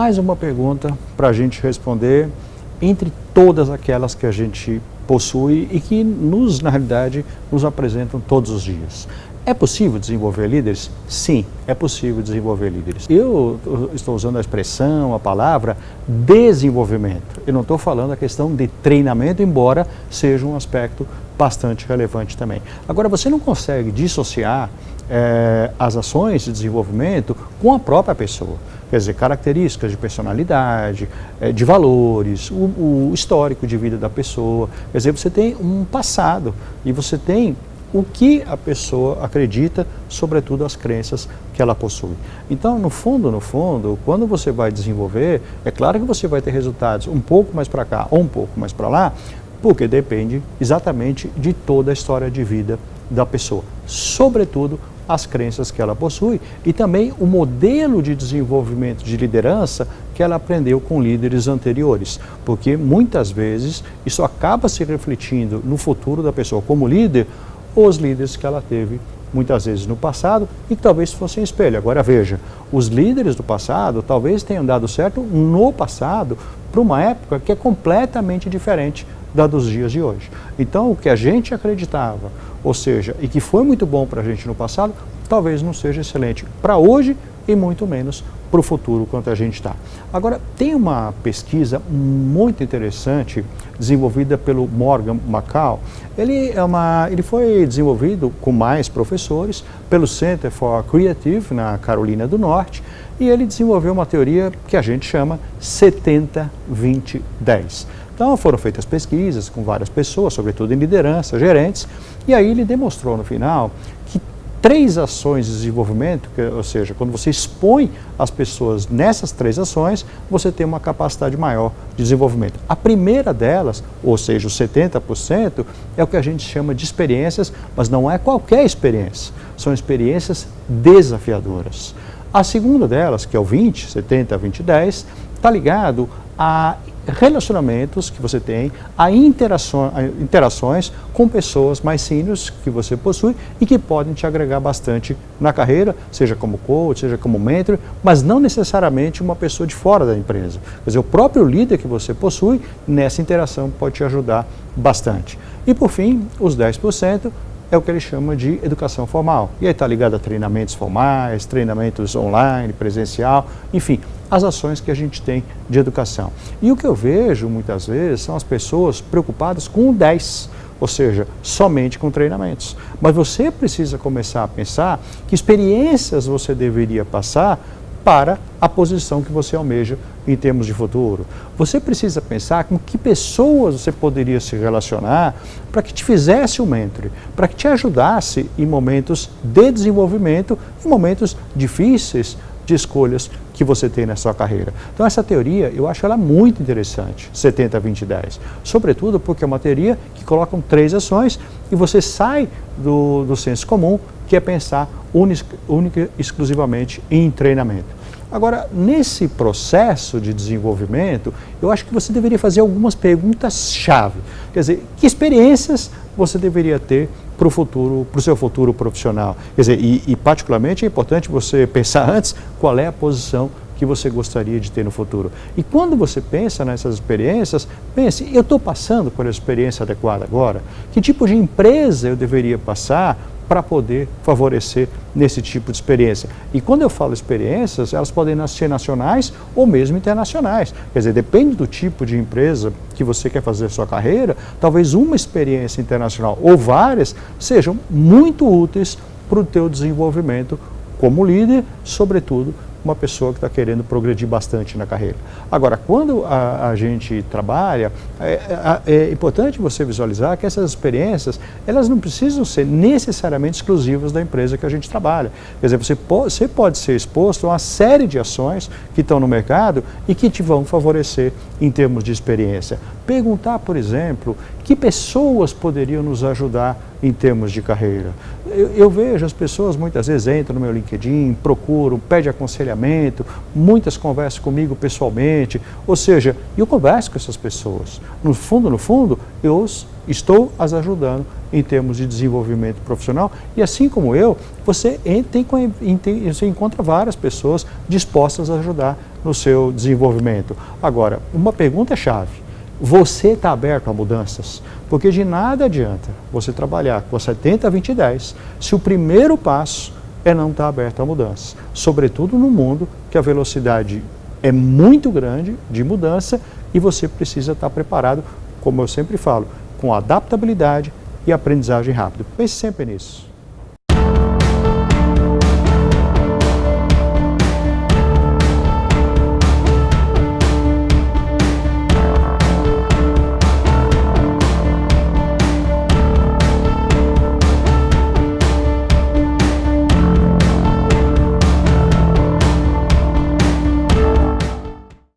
mais uma pergunta para a gente responder entre todas aquelas que a gente possui e que na realidade, nos apresentam todos os dias. É possível desenvolver líderes? Sim, é possível desenvolver líderes. Eu estou usando a expressão, a palavra desenvolvimento. Eu não estou falando a questão de treinamento, embora seja um aspecto bastante relevante também. Agora, você não consegue dissociar as ações de desenvolvimento com a própria pessoa. Quer dizer, características de personalidade, de valores, o histórico de vida da pessoa. Quer dizer, você tem um passado e você tem o que a pessoa acredita, sobretudo as crenças que ela possui. Então, no fundo, quando você vai desenvolver, é claro que você vai ter resultados um pouco mais para cá ou um pouco mais para lá, porque depende exatamente de toda a história de vida da pessoa, sobretudo as crenças que ela possui e também o modelo de desenvolvimento de liderança que ela aprendeu com líderes anteriores, porque muitas vezes isso acaba se refletindo no futuro da pessoa como líder, os líderes que ela teve muitas vezes no passado e que talvez fossem espelho. Agora veja, os líderes do passado talvez tenham dado certo no passado para uma época que é completamente diferente da dos dias de hoje. Então o que a gente acreditava, ou seja, e que foi muito bom para a gente no passado, talvez não seja excelente para hoje e muito menos para o futuro quanto a gente está. Agora, tem uma pesquisa muito interessante desenvolvida pelo Morgan McCall. Ele foi desenvolvido com mais professores pelo Center for Creative na Carolina do Norte e ele desenvolveu uma teoria que a gente chama 70-20-10. Então foram feitas pesquisas com várias pessoas, sobretudo em liderança, gerentes, e aí ele demonstrou no final que 3 ações de desenvolvimento, ou seja, quando você expõe as pessoas nessas 3 ações, você tem uma capacidade maior de desenvolvimento. A primeira delas, ou seja, os 70%, é o que a gente chama de experiências, mas não é qualquer experiência, são experiências desafiadoras. A segunda delas, que é o 20, 70, 20, 10, está ligado a relacionamentos que você tem, a interações com pessoas mais seniors que você possui e que podem te agregar bastante na carreira, seja como coach, seja como mentor, mas não necessariamente uma pessoa de fora da empresa. Quer dizer, o próprio líder que você possui, nessa interação pode te ajudar bastante. E por fim, os 10%, é o que ele chama de educação formal. E aí está ligado a treinamentos formais, treinamentos online, presencial, enfim, as ações que a gente tem de educação. E o que eu vejo muitas vezes são as pessoas preocupadas com o 10%, ou seja, somente com treinamentos. Mas você precisa começar a pensar que experiências você deveria passar para a posição que você almeja em termos de futuro. Você precisa pensar com que pessoas você poderia se relacionar para que te fizesse um mentor, para que te ajudasse em momentos de desenvolvimento, em momentos difíceis de escolhas que você tem na sua carreira. Então essa teoria, eu acho ela muito interessante, 70-20-10, sobretudo porque é uma teoria que coloca 3 ações e você sai do senso comum, que é pensar única e exclusivamente em treinamento. Agora, nesse processo de desenvolvimento, eu acho que você deveria fazer algumas perguntas-chave. Quer dizer, que experiências você deveria ter para o seu futuro profissional? Quer dizer, e particularmente é importante você pensar antes qual é a posição que você gostaria de ter no futuro. E quando você pensa nessas experiências, pense, eu estou passando por essa experiência adequada agora? Que tipo de empresa eu deveria passar para poder favorecer nesse tipo de experiência? E quando eu falo experiências, elas podem ser nacionais ou mesmo internacionais. Quer dizer, depende do tipo de empresa que você quer fazer a sua carreira, talvez uma experiência internacional ou várias sejam muito úteis para o teu desenvolvimento como líder, sobretudo uma pessoa que está querendo progredir bastante na carreira. Agora, quando a gente trabalha, é importante você visualizar que essas experiências, elas não precisam ser necessariamente exclusivas da empresa que a gente trabalha. Quer dizer, você pode ser exposto a uma série de ações que estão no mercado e que te vão favorecer em termos de experiência. Perguntar, por exemplo, que pessoas poderiam nos ajudar em termos de carreira. Eu vejo as pessoas muitas vezes entram no meu LinkedIn, procuram, pedem aconselhamento, muitas conversam comigo pessoalmente, ou seja, eu converso com essas pessoas. No fundo, eu estou as ajudando em termos de desenvolvimento profissional e assim como eu, você encontra várias pessoas dispostas a ajudar no seu desenvolvimento. Agora, uma pergunta é chave. Você está aberto a mudanças? Porque de nada adianta você trabalhar com 70-20-10 se o primeiro passo é não estar aberto a mudanças. Sobretudo no mundo que a velocidade é muito grande de mudança e você precisa estar preparado, como eu sempre falo, com adaptabilidade e aprendizagem rápida. Pense sempre nisso.